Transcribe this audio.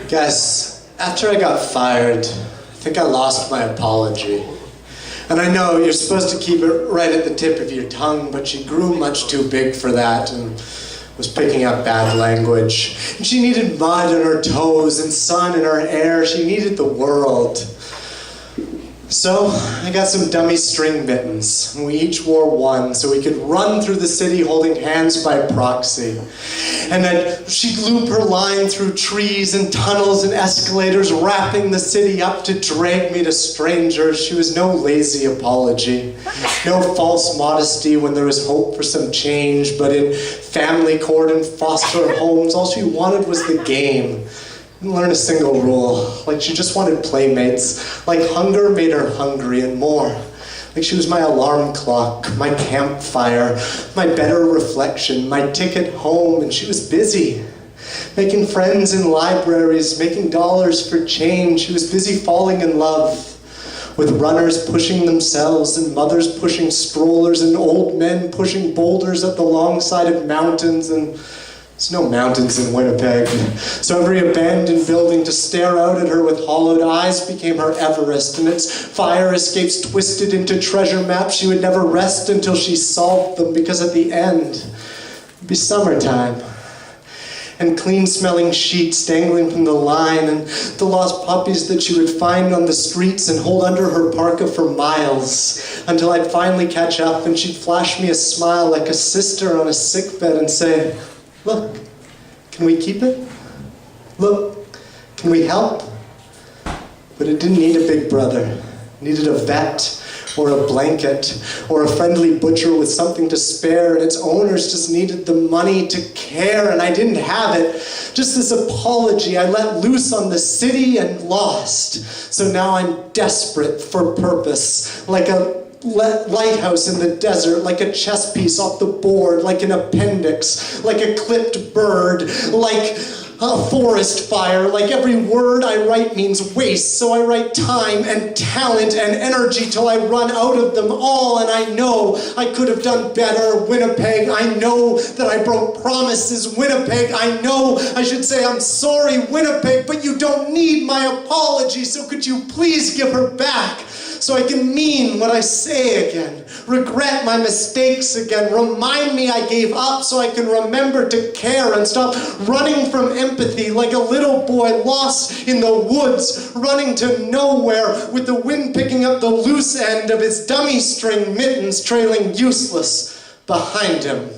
Guys, after I got fired, I think I lost my apology. And I know you're supposed to keep it right at the tip of your tongue, but she grew much too big for that and was picking up bad language. And she needed mud on her toes and sun in her hair. She needed the world. So I got some dummy string mittens, and we each wore one so we could run through the city holding hands by proxy. And then she'd loop her line through trees and tunnels and escalators, wrapping the city up to drag me to strangers. She was no lazy apology, no false modesty when there was hope for some change, but in family court and foster homes, all she wanted was the game. Didn't learn a single rule. Like she just wanted playmates. Like hunger made her hungry and more. Like she was my alarm clock, my campfire, my better reflection, my ticket home, and she was busy. Making friends in libraries, making dollars for change. She was busy falling in love with runners pushing themselves and mothers pushing strollers and old men pushing boulders up the long side of mountains, and there's no mountains in Winnipeg. So every abandoned building to stare out at her with hollowed eyes became her Everest, and its fire escapes twisted into treasure maps. She would never rest until she solved them, because at the end, it'd be summertime. And clean-smelling sheets dangling from the line, and the lost puppies that she would find on the streets and hold under her parka for miles, until I'd finally catch up and she'd flash me a smile like a sister on a sickbed and say, "Look, can we keep it? Look, can we help?" But it didn't need a big brother. It needed a vet, or a blanket, or a friendly butcher with something to spare, and its owners just needed the money to care, and I didn't have it. Just this apology I let loose on the city and lost. So now I'm desperate for purpose, like a lighthouse in the desert, like a chess piece off the board, like an appendix, like a clipped bird, like a forest fire. Like every word I write means waste, so I write time and talent and energy till I run out of them all, and I know I could have done better, Winnipeg. I know that I broke promises, Winnipeg. I know I should say I'm sorry, Winnipeg, but you don't need my apology, so could you please give her back? So I can mean what I say again, regret my mistakes again, remind me I gave up so I can remember to care and stop running from empathy like a little boy lost in the woods, running to nowhere with the wind picking up the loose end of his dummy string mittens trailing useless behind him.